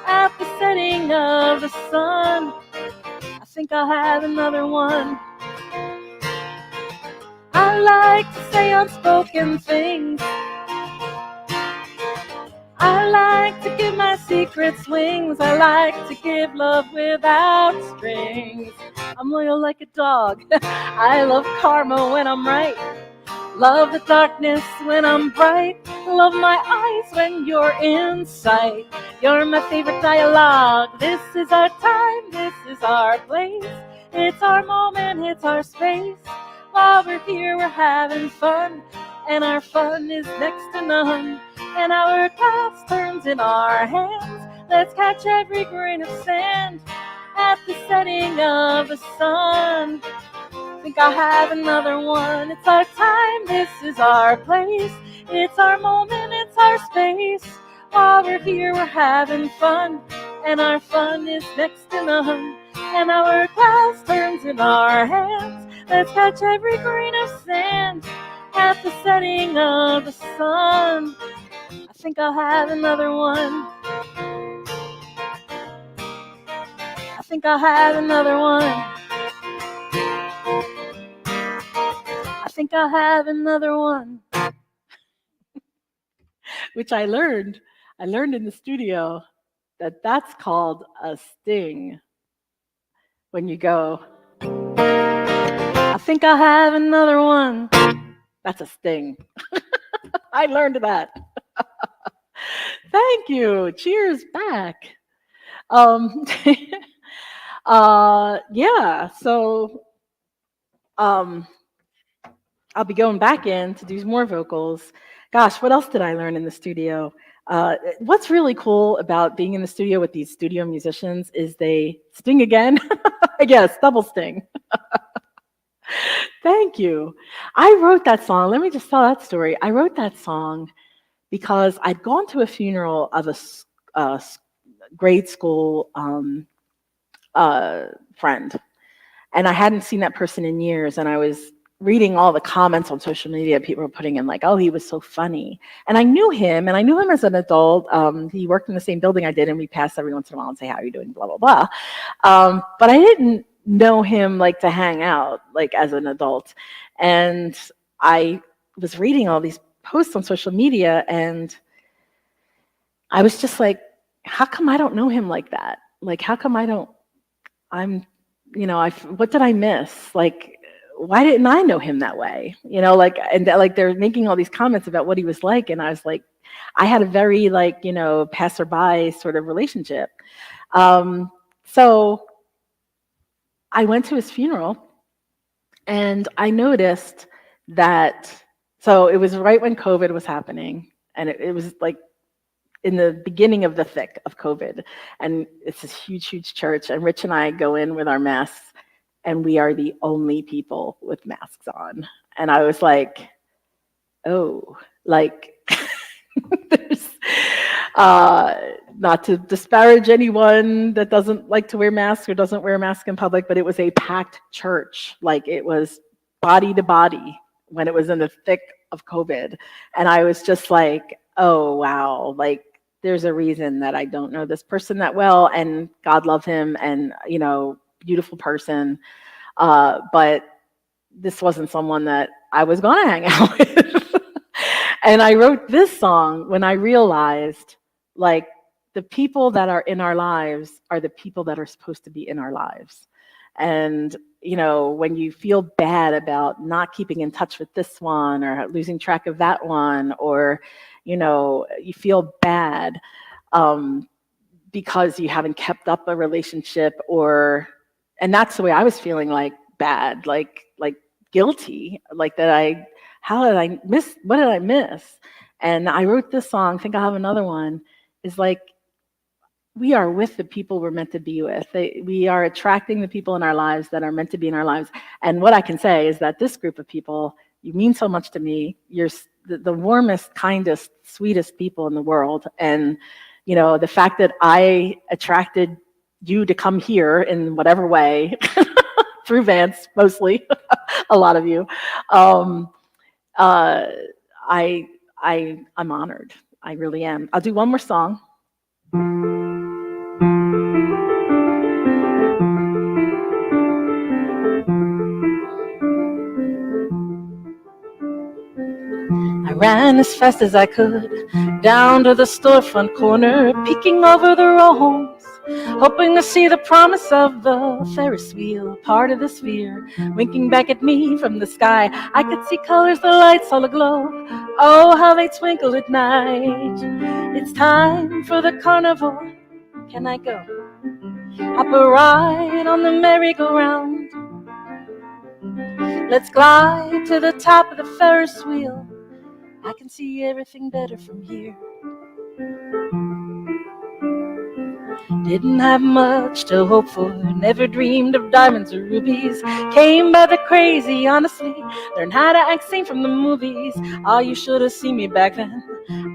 at the setting of the sun. I think I'll have another one. I like to say unspoken things. I like to give my secrets wings. I like to give love without strings. I'm loyal like a dog. I love karma when I'm right. Love the darkness when I'm bright. Love my eyes when you're in sight. You're my favorite dialogue. This is our time, this is our place. It's our moment, it's our space. While we're here, we're having fun, and our fun is next to none. And our glass turns in our hands. Let's catch every grain of sand at the setting of the sun. I think I'll have another one. It's our time, this is our place. It's our moment, it's our space. While we're here, we're having fun, and our fun is next to none. And our glass turns in our hands. Let's catch every grain of sand at the setting of the sun. I think I'll have another one. I think I'll have another one. I think I'll have another one. which I learned. I learned in the studio that that's called a sting when you go, I think I'll have another one. That's a sting. I learned that. Thank you. Cheers back. Um, yeah, so um, I'll be going back in to do more vocals. Gosh, what else did I learn in the studio? What's really cool about being in the studio with these studio musicians is they sting again. Yes, double sting. Thank you. I wrote that song. Let me just tell that story. I wrote that song because I'd gone to a funeral of a grade school friend, and I hadn't seen that person in years, and I was reading all the comments on social media. People were putting in like, oh, he was so funny. And I knew him, as an adult. He worked in the same building I did, and we passed every once in a while and say, how are you doing, blah, blah, blah. But I didn't know him like to hang out like as an adult. And I was reading all these posts on social media, and I was just like, how come I don't know him like that? Like, how come what did I miss? Like, why didn't I know him that way? Like they're making all these comments about what he was like, and I was like, I had a very passerby sort of relationship. So I went to his funeral, and I noticed that. So it was right when COVID was happening, and it was like in the beginning of the thick of COVID, and it's this huge, huge church, and Rich and I go in with our masks, and we are the only people with masks on. And I was like, oh, like, there's, not to disparage anyone that doesn't like to wear masks or doesn't wear a mask in public, but it was a packed church. Like, it was body to body when it was in the thick of COVID. And I was just like, oh, wow, like, there's a reason that I don't know this person that well, and God love him, and, beautiful person. But this wasn't someone that I was going to hang out with. And I wrote this song when I realized, like, the people that are in our lives are the people that are supposed to be in our lives. And, when you feel bad about not keeping in touch with this one, or losing track of that one, or, you feel bad because you haven't kept up a relationship, and that's the way I was feeling, like, bad, like guilty, like that what did I miss? And I wrote this song, Think I'll Have Another One, is like, we are with the people we're meant to be with. We are attracting the people in our lives that are meant to be in our lives. And what I can say is that this group of people, you mean so much to me. You're the warmest, kindest, sweetest people in the world. And, the fact that I attracted you to come here in whatever way, through Vance, mostly, a lot of you, I'm honored. I really am. I'll do one more song. I ran as fast as I could down to the storefront corner, peeking over the row homes, hoping to see the promise of the Ferris Wheel, part of the sphere, winking back at me from the sky. I could see colors, the lights all aglow. Oh, how they twinkle at night. It's time for the carnival. Can I go? Hop a ride on the merry-go-round. Let's glide to the top of the Ferris wheel. I can see everything better from here. Didn't have much to hope for, never dreamed of diamonds or rubies. Came by the crazy, honestly, learned how to act sane from the movies. Oh, you should have seen me back then.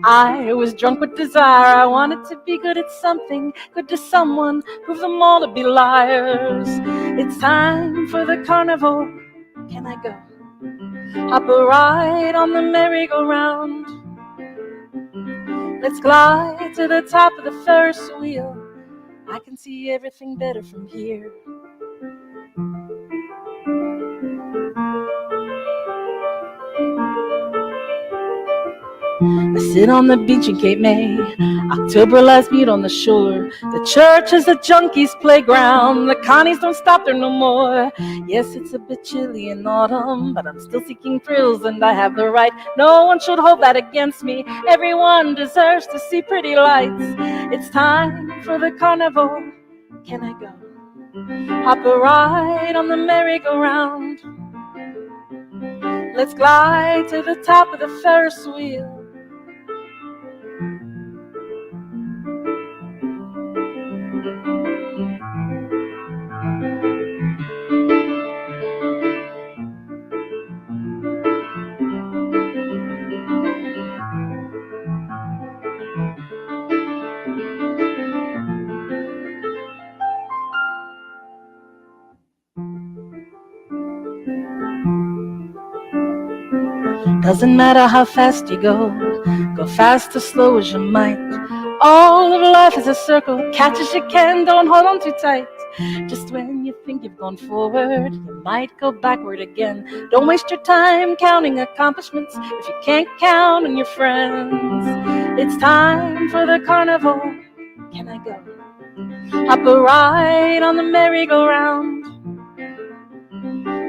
I was drunk with desire. I wanted to be good at something, good to someone, prove them all to be liars. It's time for the carnival. Can I go? Hop a ride on the merry-go-round. Let's glide to the top of the Ferris wheel. I can see everything better from here. I sit on the beach in Cape May. October lights meet on the shore. The church is a junkie's playground. The Connies don't stop there no more. Yes, it's a bit chilly in autumn, but I'm still seeking thrills and I have the right. No one should hold that against me. Everyone deserves to see pretty lights. It's time for the carnival. Can I go? Hop a ride on the merry-go-round. Let's glide to the top of the Ferris wheel. Doesn't matter how fast you go fast or slow as you might. All of life is a circle, catch as you can, don't hold on too tight. Just when you think you've gone forward, you might go backward again. Don't waste your time counting accomplishments if you can't count on your friends. It's time for the carnival. Can I go? Hop a ride on the merry-go-round.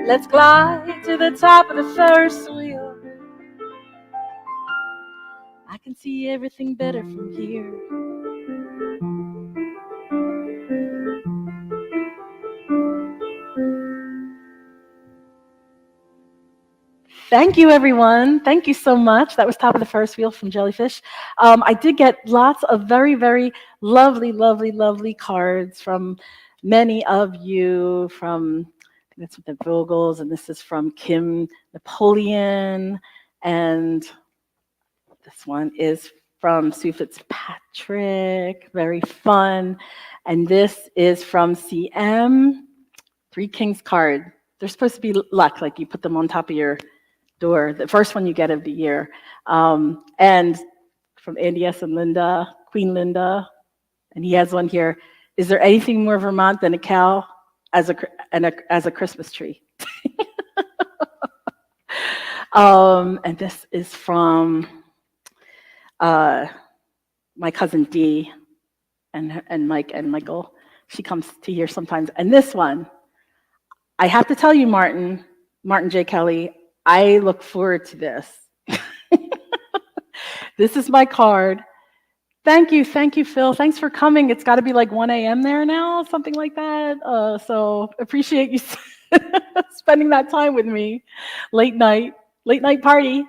Let's glide to the top of the Ferris wheel. I can see everything better from here. Thank you, everyone. Thank you so much. That was Top of the Ferris Wheel from Jellyfish. I did get lots of very, very lovely, lovely, lovely cards from many of you. From, I think that's the Vogels, and this is from Kim Napoleon, and this one is from Sue Fitzpatrick, very fun. And this is from CM, Three Kings card. They're supposed to be luck, like you put them on top of your door, the first one you get of the year. And from Andy S. and Linda, Queen Linda, and he has one here. Is there anything more Vermont than a cow as a Christmas tree? And this is from my cousin Dee and Mike and Michael. She comes to here sometimes. And this one, I have to tell you, Martin J. Kelly, I look forward to this. This is my card. Thank you, Phil. Thanks for coming. It's got to be like 1 a.m. there now, something like that. So appreciate you spending that time with me. Late night party.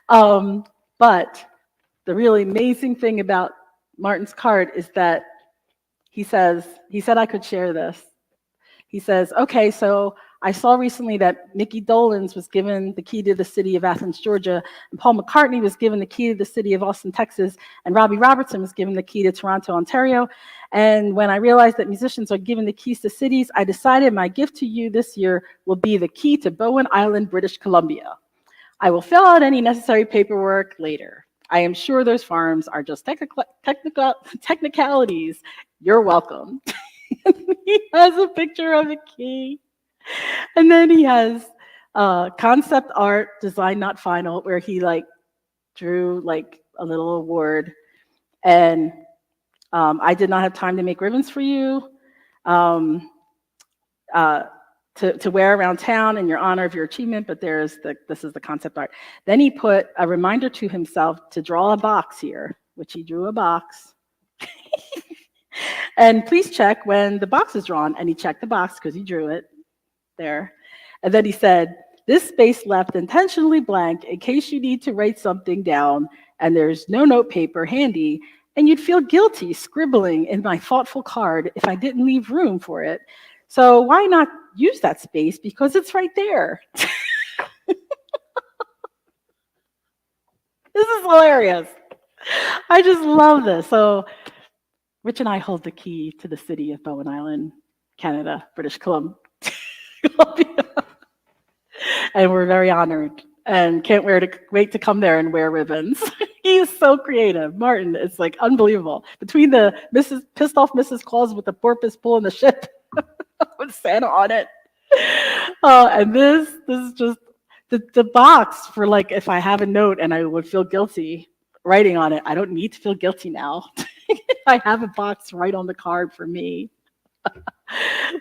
But the really amazing thing about Martin's card is that he said I could share this. He says, okay, so I saw recently that Mickey Dolenz was given the key to the city of Athens, Georgia, and Paul McCartney was given the key to the city of Austin, Texas, and Robbie Robertson was given the key to Toronto, Ontario. And when I realized that musicians are given the keys to cities, I decided my gift to you this year will be the key to Bowen Island, British Columbia. I will fill out any necessary paperwork later. I am sure those forms are just technicalities. You're welcome. He has a picture of a key. And then he has concept art, design not final, where he drew a little award. And I did not have time to make ribbons for you to wear around town in your honor of your achievement, but this is the concept art. Then he put a reminder to himself to draw a box here, which he drew a box. And please check when the box is drawn. And he checked the box because he drew it there. And then he said, this space left intentionally blank in case you need to write something down and there's no note paper handy, and you'd feel guilty scribbling in my thoughtful card if I didn't leave room for it. So why not use that space because it's right there? This is hilarious. I just love this. So Rich and I hold the key to the city of Bowen Island, Canada, British Columbia. And we're very honored and can't wait to come there and wear ribbons. He is so creative. Martin, it's unbelievable. Between the pissed off Mrs. Claus with the porpoise pulling the ship with Santa on it. And this is just the box for like if I have a note and I would feel guilty writing on it, I don't need to feel guilty now. I have a box right on the card for me.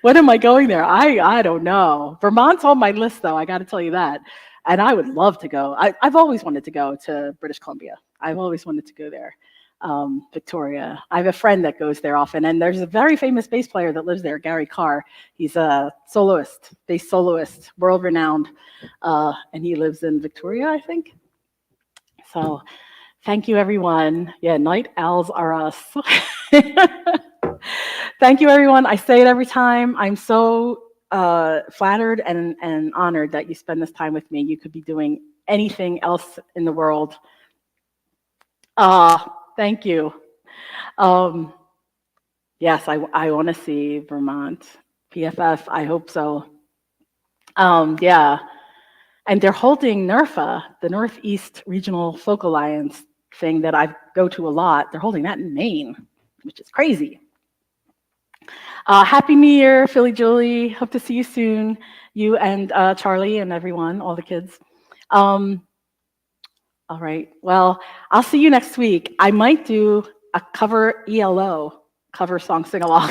When am I going there? I don't know. Vermont's on my list, though. I got to tell you that. And I would love to go. I've always wanted to go to British Columbia. I've always wanted to go there. Victoria. I have a friend that goes there often, and there's a very famous bass player that lives there, Gary Carr. He's a soloist, bass soloist, world renowned, and he lives in Victoria, I think. So, thank you, everyone. Yeah, night owls are us. Thank you, everyone. I say it every time. I'm so flattered and honored that you spend this time with me. You could be doing anything else in the world. Thank you. Yes, I want to see Vermont PFF. I hope so. Yeah. And they're holding NERFA, the Northeast Regional Folk Alliance thing that I go to a lot. They're holding that in Maine, which is crazy. Happy New Year, Philly Julie. Hope to see you soon. You and Charlie and everyone, all the kids. All right. Well, I'll see you next week. I might do a cover ELO, cover song sing along.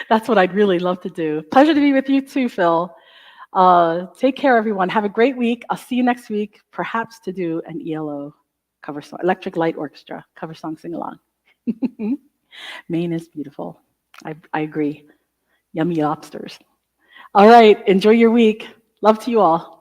That's what I'd really love to do. Pleasure to be with you too, Phil. Take care, everyone. Have a great week. I'll see you next week, perhaps to do an ELO cover song, Electric Light Orchestra cover song sing along. Maine is beautiful. I agree. Yummy lobsters. All right. Enjoy your week. Love to you all.